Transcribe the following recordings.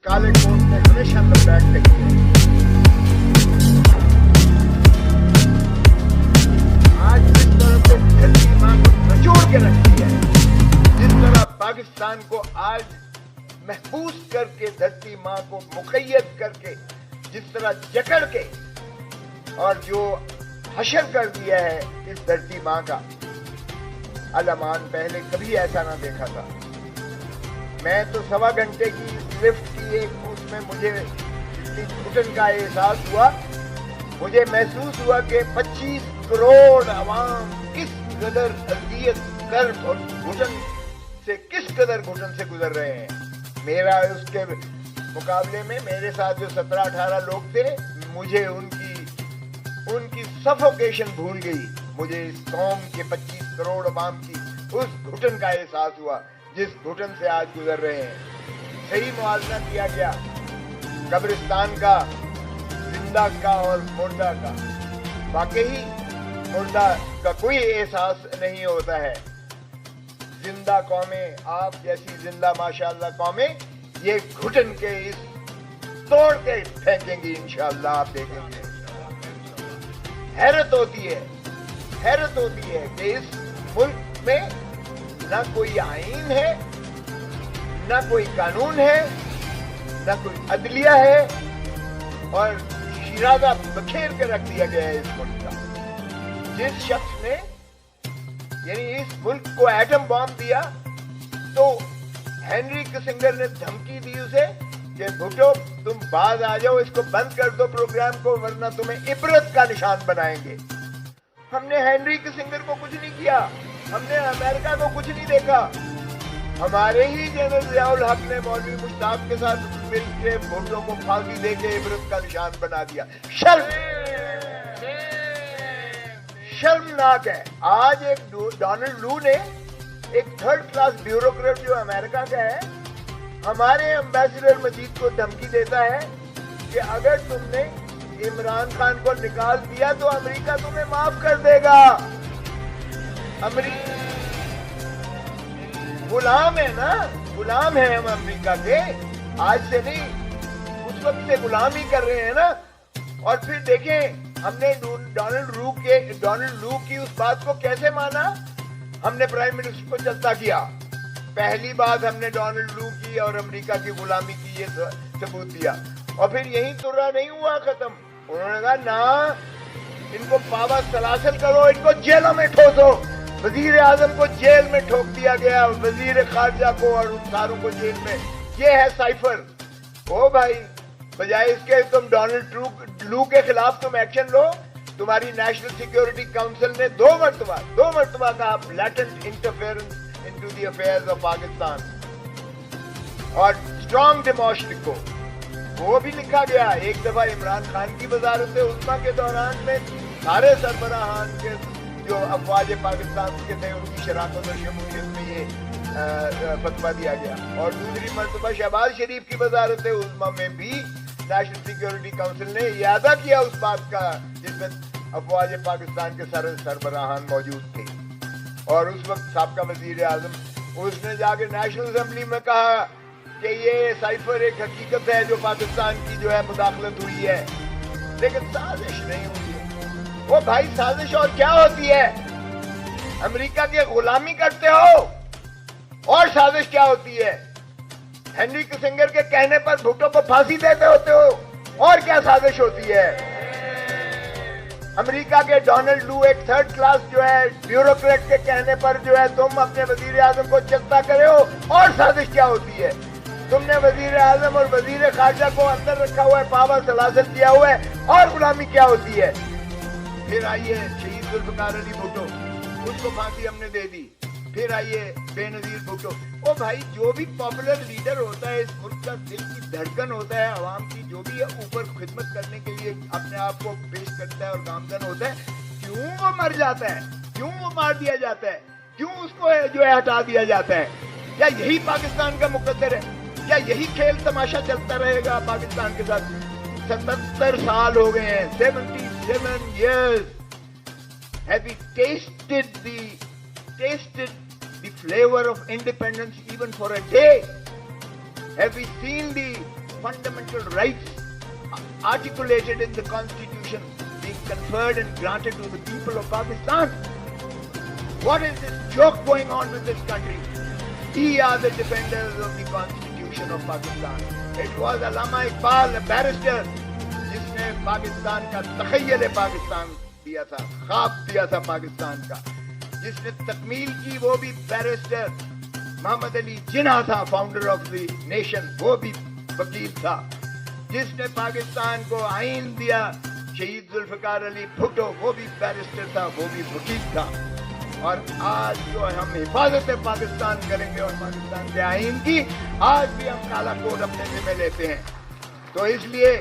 काले कोट ने हमेशा लपैट रखी है। आज जिस तरह से धरती मां को नचोड़ के रखती है, जिस तरह पाकिस्तान को आज महफूज करके धरती मां को मुक़य्यद करके जिस तरह जकड़ के और जो हशर कर दिया है इस धरती मां का, अलमान पहले कभी ऐसा ना देखा था। मैं तो 1.25 घंटे की लिफ्ट की एक उसमें मुझे इतनी घुटन का एहसास हुआ, मुझे महसूस हुआ कि 25 करोड़ अवाम किस कदर अज़ियत, कर्ब और घुटन से किस कदर घुटन से गुजर रहे हैं। मेरा उसके मुकाबले में मेरे साथ जो 17-18 लोग थे, मुझे उनकी सफोकेशन भूल गई। मुझे इस कौम के 25 करोड़ अवाम की उस घुटन का एहसास हुआ जिस घुटन से आज गुजर रहे हैं। सही मुआवजा किया गया कब्रिस्तान का, जिंदा का और मुर्दा का। वाकई मुर्दा का कोई एहसास नहीं होता है। जिंदा कौमें, आप जैसी जिंदा माशाअल्लाह कौमें, ये घुटन के इस तोड़ के फेंकेंगी इंशाअल्लाह, आप देखेंगे। हैरत होती है कि इस मुल्क में ना कोई आईन है, ना कोई कानून है, ना कोई अदलिया है, और शिराजा बखेर के रख दिया गया है इस मुल्क का। जिस शख्स ने यानी इस मुल्क को एटम बॉम्ब दिया, तो हेनरी किसिंगर ने धमकी दी उसे कि भुट्टो तुम बाज आ जाओ, इसको बंद कर दो प्रोग्राम को, वरना तुम्हें इबरत का निशान बनाएंगे। हमने हेनरी किसिंगर को कुछ नहीं किया, हमने अमेरिका को कुछ नहीं देखा। हमारे ही जनरल ज़ियाउल हक ने मौलवी मुश्ताक के साथ मिलकर भुट्टो को फांसी देके इबरत का निशान बना दिया। शर्मनाक है। आज एक डोनाल्ड लू ने, एक 3rd क्लास ब्यूरोक्रेट जो अमेरिका का है, हमारे एम्बेसडर मजीद को धमकी देता है कि अगर तुमने इमरान खान को निकाल दिया तो अमेरिका तुम्हें माफ कर देगा। गुलाम है ना, गुलाम है हम अमेरिका के, आज से नहीं, उस वक्त से गुलामी कर रहे हैं ना। और फिर देखें हमने डोनाल्ड लू की उस बात को कैसे माना। हमने प्राइम मिनिस्टर को चलता किया। पहली बात हमने डोनाल्ड लू की और अमेरिका की गुलामी की ये सबूत दिया। और फिर यही तुर्रा नहीं हुआ खत्म, उन्होंने कहा ना, इनको पावा सलासल करो, इनको जेलों में ठोसो। वजीर आजम को जेल में ठोक दिया गया, वजीर खारजा को और उन सारों को जेल में। ये है साइफर। ओ भाई, बजाय इसके तुम डोनाल्ड लू के खिलाफ तुम एक्शन लो। तुम्हारी नेशनल सिक्योरिटी काउंसिल ने 2 मरतबा कहा blatant interference into the affairs of Pakistan, और स्ट्रॉन्ग डिमोश लिखो, वो भी लिखा गया। एक दफा इमरान खान की वजारत उस्मा के दौरान में सारे सरबराहान के जो अफवाज पाकिस्तान के थे उनकी शराकत और शमूलियत में ये फतवा दिया गया। और दूसरी मरतबा शहबाज शरीफ की वजारत उस्मा में भी नेशनल सिक्योरिटी काउंसिल ने इयादा किया उस बात का जिसमें अफवाज पाकिस्तान के सरबराहान मौजूद थे। और उस वक्त साबका वजीर आजम, उसने जाके नेशनल असेंबली में कहा कि ये साइफर एक हकीकत है जो पाकिस्तान की जो है मुदाखलत हुई है, लेकिन साजिश नहीं हुई है। वो भाई, साजिश और क्या होती है? अमेरिका की गुलामी करते हो, और साजिश क्या होती है? हेनरी किसिंगर के कहने पर भुट्टो को फांसी देते होते हो, और क्या साजिश होती है? अमेरिका के डोनाल्ड लू एक 3rd क्लास जो है ब्यूरोक्रेट के कहने पर जो है तुम अपने वजीर आजम को चकता करे हो, और साजिश क्या होती है? तुमने वजीर आजम और वजीर खारजा को अंदर रखा हुआ है, पावर सलासल किया हुआ है, और गुलामी क्या होती है? फिर आइए शहीद जुल्फकार अली भुट्टो, उसको फांसी हमने दे दी। फिर आइए बेनजीर भुट्टो। ओ भाई, जो भी पॉपुलर लीडर होता है, इस मुल्क का दिल की धड़कन होता है, आवाम की, जो भी ऊपर खिदमत करने के लिए अपने आप को पेश करता है और गामजन होता है, क्यों वो मर जाता है? क्यों वो मार दिया जाता है? क्यों उसको जो है हटा दिया जाता है? क्या यही पाकिस्तान का मुकद्दर है? क्या यही खेल तमाशा चलता रहेगा पाकिस्तान के साथ? 77 साल हो गए हैं, 77 years. Have we tasted the flavor of independence even for a day? Have we seen the fundamental rights articulated in the Constitution being conferred and granted to the people of Pakistan. What is this joke going on with this country? We are the defenders of the Constitution of Pakistan. It was Allama Iqbal, a barrister, जिसने पाकिस्तान का तखय्युल पाकिस्तान दिया था, ख्वाब दिया था पाकिस्तान का, जिसने तकमील की, वो भी बैरिस्टर मोहम्मद अली जिन्ना था, फाउंडर ऑफ द नेशन, वो भी वकील था, जिसने पाकिस्तान को आइन दिया शहीद जुल्फकार अली भुट्टो, वो भी बैरिस्टर था, वो भी वकील था। और आज जो हम हिफाजत पाकिस्तान करेंगे और पाकिस्तान के आइन की, आज भी हम काला कोड अपने जिम्मे लेते हैं। तो इसलिए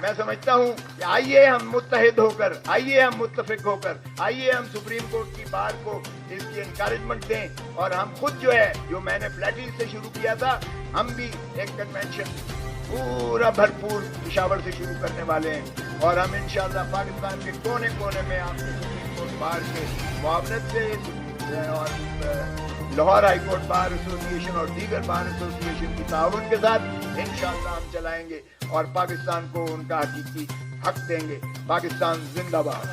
मैं समझता हूं कि आइए हम मुत्तहिद होकर, आइए हम मुत्तफिक होकर, आइए हम सुप्रीम कोर्ट की बार को इसकी एनकरेजमेंट दें, और हम खुद जो है, जो मैंने फ्लैटिस से शुरू किया था, हम भी एक कन्वेंशन पूरा भरपूर पेशावर से शुरू करने वाले हैं, और हम इंशाअल्लाह पाकिस्तान के कोने कोने में आपके सुप्रीम कोर्ट बार के मुआवनत से और Lahore high court bar association और दीगर बार एसोसिएशन की ताउन के साथ इंशाअल्लाह हम चलाएंगे और पाकिस्तान को उनका हकीकी हक देंगे। पाकिस्तान जिंदाबाद।